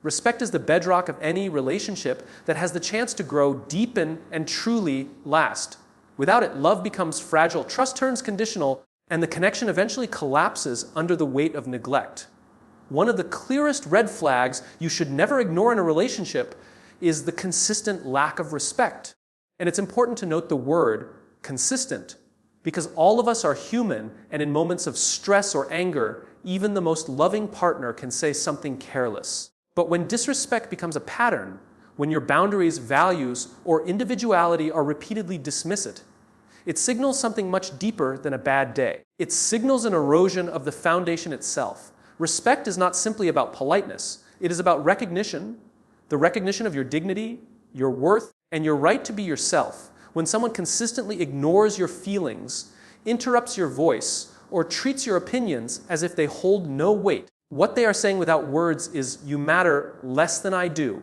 Respect is the bedrock of any relationship that has the chance to grow, deepen, and truly last. Without it, love becomes fragile, trust turns conditional, and the connection eventually collapses under the weight of neglect. One of the clearest red flags you should never ignore in a relationship is the consistent lack of respect. And it's important to note the word consistent, because all of us are human, and in moments of stress or anger, even the most loving partner can say something careless. But when disrespect becomes a pattern, when your boundaries, values, or individuality are repeatedly dismissed, it signals something much deeper than a bad day. It signals an erosion of the foundation itself. Respect is not simply about politeness. It is about recognition, the recognition of your dignity, your worth, and your right to be yourself. When someone consistently ignores your feelings, interrupts your voice, or treats your opinions as if they hold no weight, what they are saying without words is, "You matter less than I do."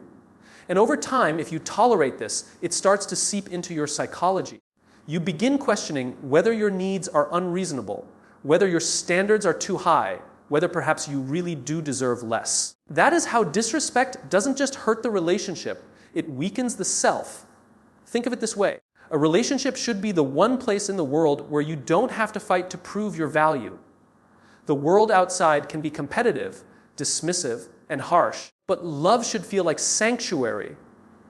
And over time, if you tolerate this, it starts to seep into your psychology. You begin questioning whether your needs are unreasonable, whether your standards are too high, whether perhaps you really do deserve less. That is how disrespect doesn't just hurt the relationship, it weakens the self. Think of it this way. A relationship should be the one place in the world where you don't have to fight to prove your value. The world outside can be competitive, dismissive, and harsh, but love should feel like sanctuary.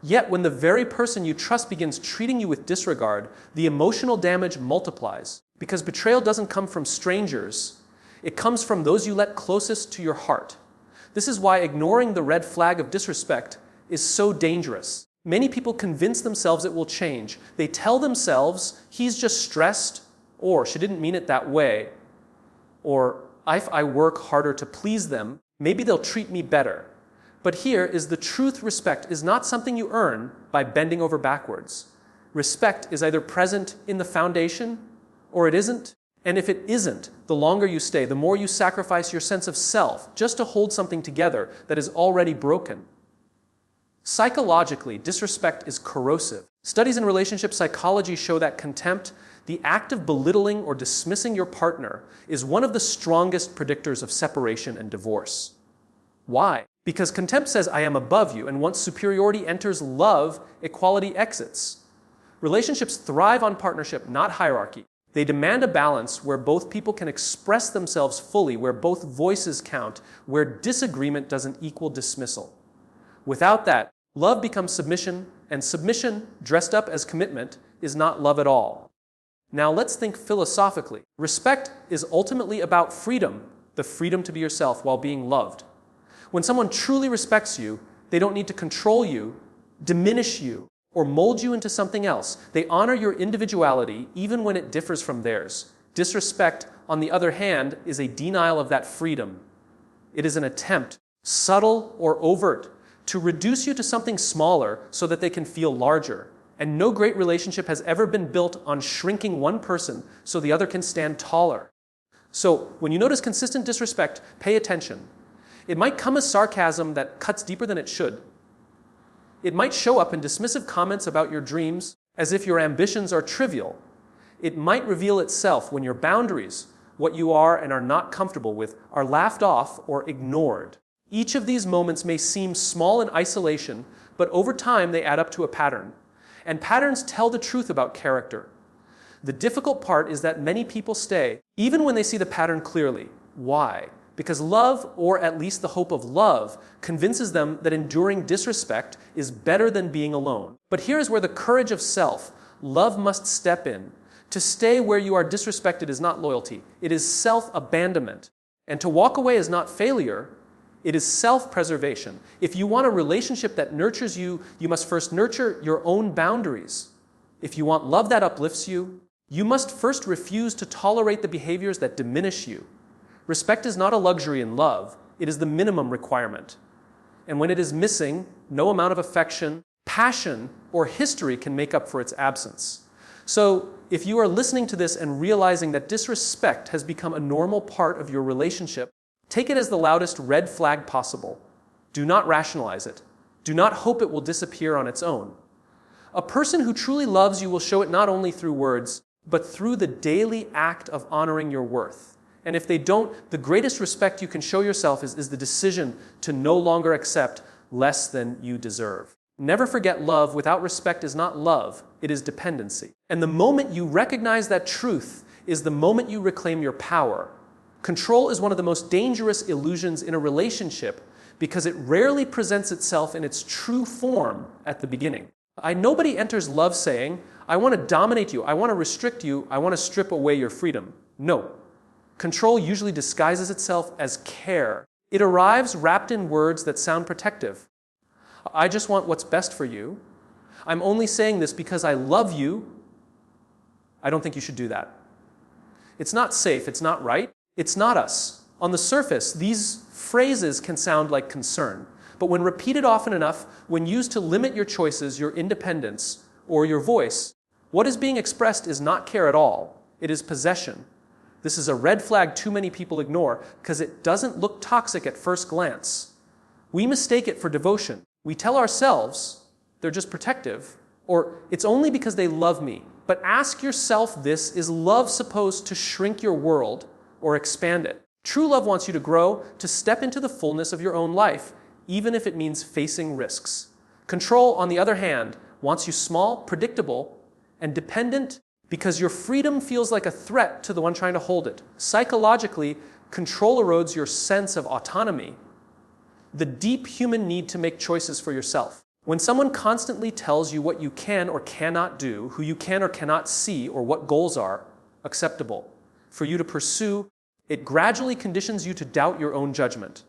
Yet when the very person you trust begins treating you with disregard, the emotional damage multiplies. Because betrayal doesn't come from strangers, it comes from those you let closest to your heart. This is why ignoring the red flag of disrespect is so dangerous. Many people convince themselves it will change. They tell themselves, "He's just stressed," or "She didn't mean it that way," or "If I work harder to please them, maybe they'll treat me better." But here is the truth: respect is not something you earn by bending over backwards. Respect is either present in the foundation or it isn't. And if it isn't, the longer you stay, the more you sacrifice your sense of self just to hold something together that is already broken. Psychologically, disrespect is corrosive. Studies in relationship psychology show that contempt, the act of belittling or dismissing your partner, is one of the strongest predictors of separation and divorce. Why? Because contempt says, "I am above you," and once superiority enters love, equality exits. Relationships thrive on partnership, not hierarchy. They demand a balance where both people can express themselves fully, where both voices count, where disagreement doesn't equal dismissal. Without that, love becomes submission, and submission, dressed up as commitment, is not love at all. Now let's think philosophically. Respect is ultimately about freedom, the freedom to be yourself while being loved. When someone truly respects you, they don't need to control you, diminish you, or mold you into something else. They honor your individuality even when it differs from theirs. Disrespect, on the other hand, is a denial of that freedom. It is an attempt, subtle or overt, to reduce you to something smaller so that they can feel larger. And no great relationship has ever been built on shrinking one person so the other can stand taller. So when you notice consistent disrespect, pay attention. It might come as sarcasm that cuts deeper than it should. It might show up in dismissive comments about your dreams, as if your ambitions are trivial. It might reveal itself when your boundaries, what you are and are not comfortable with, are laughed off or ignored. Each of these moments may seem small in isolation, but over time they add up to a pattern. And patterns tell the truth about character. The difficult part is that many people stay, even when they see the pattern clearly. Why? Because love, or at least the hope of love, convinces them that enduring disrespect is better than being alone. But here is where the courage of self, love must step in. To stay where you are disrespected is not loyalty. It is self-abandonment. And to walk away is not failure. It is self-preservation. If you want a relationship that nurtures you, you must first nurture your own boundaries. If you want love that uplifts you, you must first refuse to tolerate the behaviors that diminish you. Respect is not a luxury in love. It is the minimum requirement. And when it is missing, no amount of affection, passion, or history can make up for its absence. So, if you are listening to this and realizing that disrespect has become a normal part of your relationship, take it as the loudest red flag possible. Do not rationalize it. Do not hope it will disappear on its own. A person who truly loves you will show it not only through words, but through the daily act of honoring your worth. And if they don't, the greatest respect you can show yourself is the decision to no longer accept less than you deserve. Never forget, love without respect is not love, it is dependency. And the moment you recognize that truth is the moment you reclaim your power. Control is one of the most dangerous illusions in a relationship because it rarely presents itself in its true form at the beginning. Nobody enters love saying, I want to dominate you, I want to restrict you, I want to strip away your freedom. No. Control usually disguises itself as care. It arrives wrapped in words that sound protective. I just want what's best for you. I'm only saying this because I love you. I don't think you should do that. It's not safe, it's not right, it's not us. On the surface, these phrases can sound like concern, but when repeated often enough, when used to limit your choices, your independence, or your voice, what is being expressed is not care at all. It is possession. This is a red flag too many people ignore because it doesn't look toxic at first glance. We mistake it for devotion. We tell ourselves they're just protective, or it's only because they love me. But ask yourself this, is love supposed to shrink your world or expand it? True love wants you to grow, to step into the fullness of your own life, even if it means facing risks. Control, on the other hand, wants you small, predictable, and dependent because your freedom feels like a threat to the one trying to hold it. Psychologically, control erodes your sense of autonomy, the deep human need to make choices for yourself. When someone constantly tells you what you can or cannot do, who you can or cannot see, or what goals are acceptable for you to pursue, it gradually conditions you to doubt your own judgment.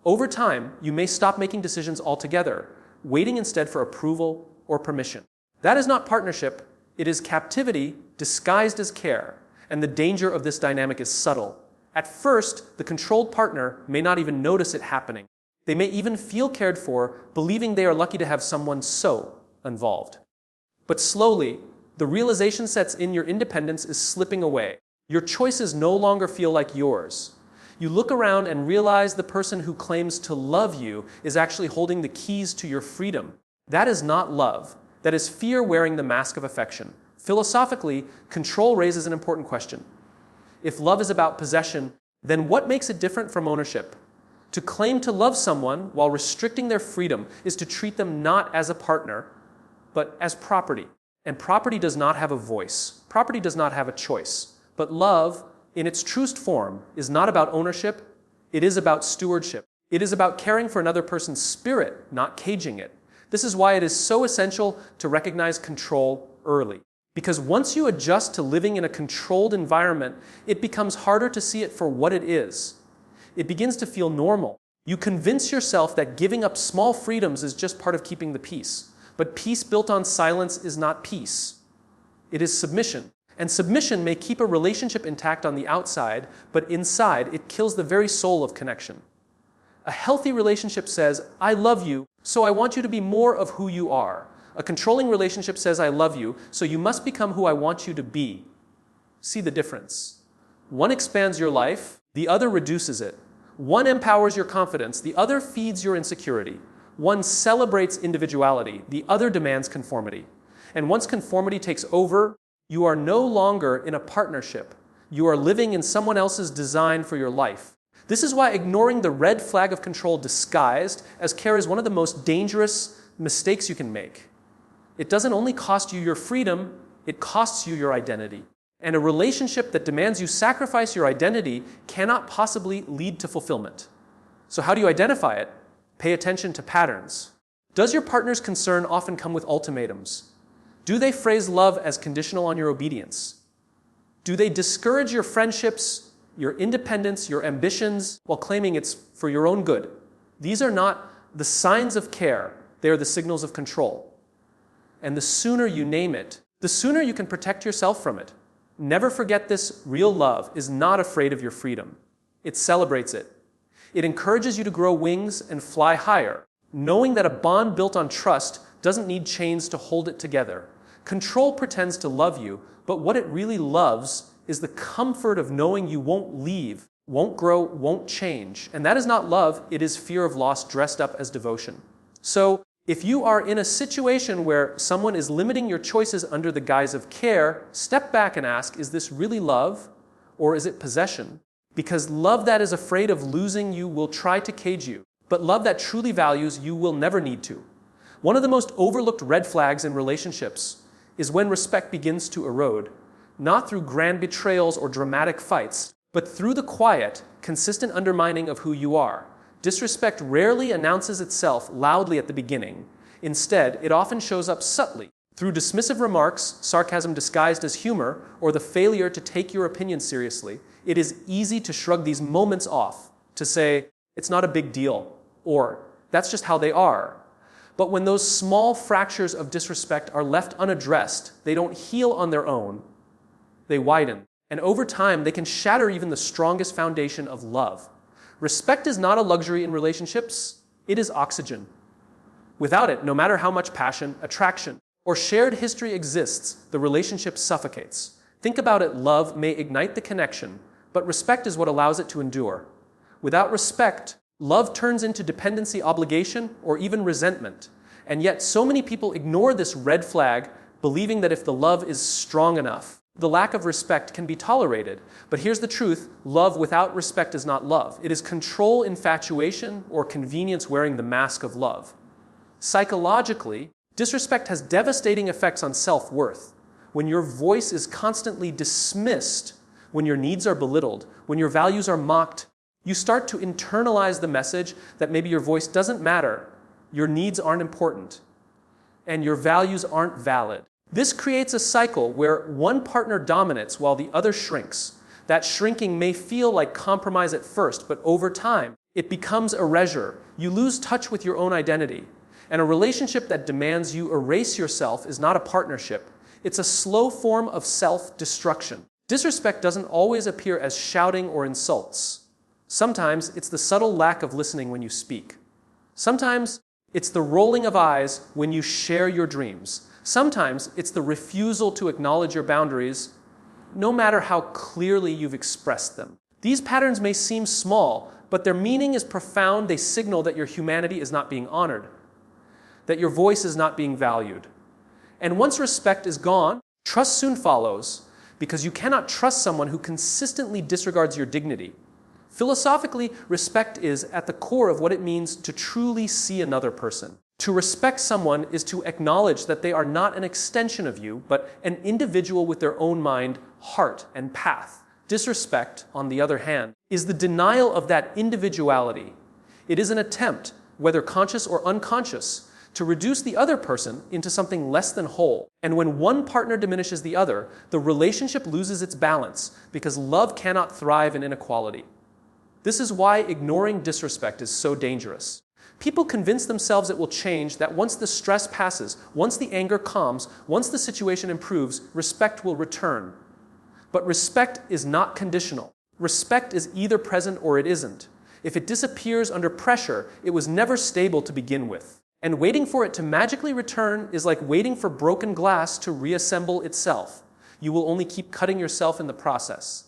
Over time, you may stop making decisions altogether, waiting instead for approval or permission. That is not partnership, it is captivity disguised as care, and the danger of this dynamic is subtle. At first, the controlled partner may not even notice it happening. They may even feel cared for, believing they are lucky to have someone so involved. But slowly, the realization sets in your independence is slipping away. Your choices no longer feel like yours. You look around and realize the person who claims to love you is actually holding the keys to your freedom. That is not love. That is fear wearing the mask of affection. Philosophically, control raises an important question. If love is about possession, then what makes it different from ownership? To claim to love someone while restricting their freedom is to treat them not as a partner, but as property. And property does not have a voice. Property does not have a choice. But love, in its truest form, is not about ownership. It is about stewardship. It is about caring for another person's spirit, not caging it. This is why it is so essential to recognize control early. Because once you adjust to living in a controlled environment, it becomes harder to see it for what it is. It begins to feel normal. You convince yourself that giving up small freedoms is just part of keeping the peace. But peace built on silence is not peace. It is submission. And submission may keep a relationship intact on the outside, but inside it kills the very soul of connection. A healthy relationship says, I love you, so I want you to be more of who you are. A controlling relationship says, I love you, so you must become who I want you to be. See the difference. One expands your life, the other reduces it. One empowers your confidence, the other feeds your insecurity. One celebrates individuality, the other demands conformity. And once conformity takes over, you are no longer in a partnership. You are living in someone else's design for your life. This is why ignoring the red flag of control disguised as care is one of the most dangerous mistakes you can make. It doesn't only cost you your freedom, it costs you your identity. And a relationship that demands you sacrifice your identity cannot possibly lead to fulfillment. So how do you identify it? Pay attention to patterns. Does your partner's concern often come with ultimatums? Do they phrase love as conditional on your obedience? Do they discourage your friendships, your independence, your ambitions, while claiming it's for your own good? These are not the signs of care. They are the signals of control. And the sooner you name it, the sooner you can protect yourself from it. Never forget this, real love is not afraid of your freedom. It celebrates it. It encourages you to grow wings and fly higher, knowing that a bond built on trust doesn't need chains to hold it together. Control pretends to love you, but what it really loves is the comfort of knowing you won't leave, won't grow, won't change. And that is not love, it is fear of loss dressed up as devotion. So, if you are in a situation where someone is limiting your choices under the guise of care, step back and ask, is this really love or is it possession? Because love that is afraid of losing you will try to cage you. But love that truly values you will never need to. One of the most overlooked red flags in relationships is when respect begins to erode, not through grand betrayals or dramatic fights, but through the quiet, consistent undermining of who you are. Disrespect rarely announces itself loudly at the beginning. Instead, it often shows up subtly, through dismissive remarks, sarcasm disguised as humor, or the failure to take your opinion seriously. It is easy to shrug these moments off, to say, "It's not a big deal," or "That's just how they are." But when those small fractures of disrespect are left unaddressed, they don't heal on their own, they widen. And over time, they can shatter even the strongest foundation of love. Respect is not a luxury in relationships, it is oxygen. Without it, no matter how much passion, attraction, or shared history exists, the relationship suffocates. Think about it, love may ignite the connection, but respect is what allows it to endure. Without respect, love turns into dependency, obligation, or even resentment. And yet so many people ignore this red flag, believing that if the love is strong enough, the lack of respect can be tolerated. But here's the truth, love without respect is not love. It is control, infatuation, or convenience wearing the mask of love. Psychologically, disrespect has devastating effects on self-worth. When your voice is constantly dismissed, when your needs are belittled, when your values are mocked, you start to internalize the message that maybe your voice doesn't matter, your needs aren't important, and your values aren't valid. This creates a cycle where one partner dominates while the other shrinks. That shrinking may feel like compromise at first, but over time, it becomes erasure. You lose touch with your own identity. And a relationship that demands you erase yourself is not a partnership. It's a slow form of self-destruction. Disrespect doesn't always appear as shouting or insults. Sometimes it's the subtle lack of listening when you speak. Sometimes it's the rolling of eyes when you share your dreams. Sometimes it's the refusal to acknowledge your boundaries, no matter how clearly you've expressed them. These patterns may seem small, but their meaning is profound. They signal that your humanity is not being honored, that your voice is not being valued. And once respect is gone, trust soon follows, because you cannot trust someone who consistently disregards your dignity. Philosophically, respect is at the core of what it means to truly see another person. To respect someone is to acknowledge that they are not an extension of you, but an individual with their own mind, heart, and path. Disrespect, on the other hand, is the denial of that individuality. It is an attempt, whether conscious or unconscious, to reduce the other person into something less than whole. And when one partner diminishes the other, the relationship loses its balance, because love cannot thrive in inequality. This is why ignoring disrespect is so dangerous. People convince themselves it will change, that once the stress passes, once the anger calms, once the situation improves, respect will return. But respect is not conditional. Respect is either present or it isn't. If it disappears under pressure, it was never stable to begin with. And waiting for it to magically return is like waiting for broken glass to reassemble itself. You will only keep cutting yourself in the process.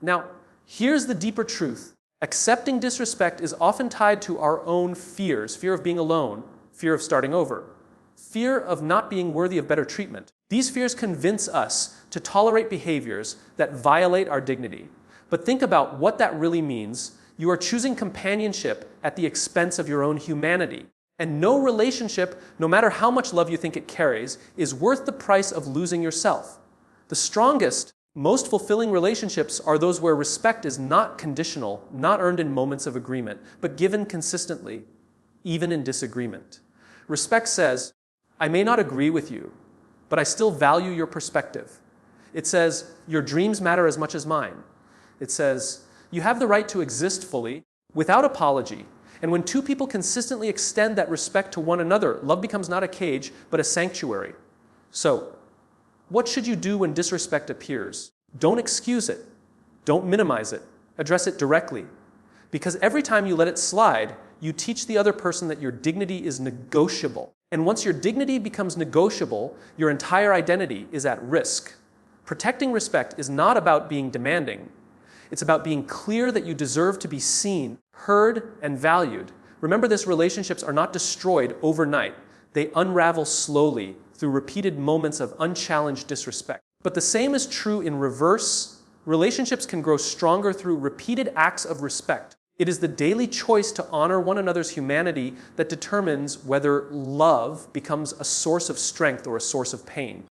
Now, here's the deeper truth. Accepting disrespect is often tied to our own fears, fear of being alone, fear of starting over, fear of not being worthy of better treatment. These fears convince us to tolerate behaviors that violate our dignity. But think about what that really means. You are choosing companionship at the expense of your own humanity. And no relationship, no matter how much love you think it carries, is worth the price of losing yourself. The strongest, most fulfilling relationships are those where respect is not conditional, not earned in moments of agreement, but given consistently, even in disagreement. Respect says, I may not agree with you, but I still value your perspective. It says, your dreams matter as much as mine. It says, you have the right to exist fully, without apology. And when two people consistently extend that respect to one another, love becomes not a cage, but a sanctuary. So, what should you do when disrespect appears? Don't excuse it. Don't minimize it. Address it directly. Because every time you let it slide, you teach the other person that your dignity is negotiable. And once your dignity becomes negotiable, your entire identity is at risk. Protecting respect is not about being demanding. It's about being clear that you deserve to be seen, heard, and valued. Remember this, relationships are not destroyed overnight. They unravel slowly through repeated moments of unchallenged disrespect. But the same is true in reverse. Relationships can grow stronger through repeated acts of respect. It is the daily choice to honor one another's humanity that determines whether love becomes a source of strength or a source of pain.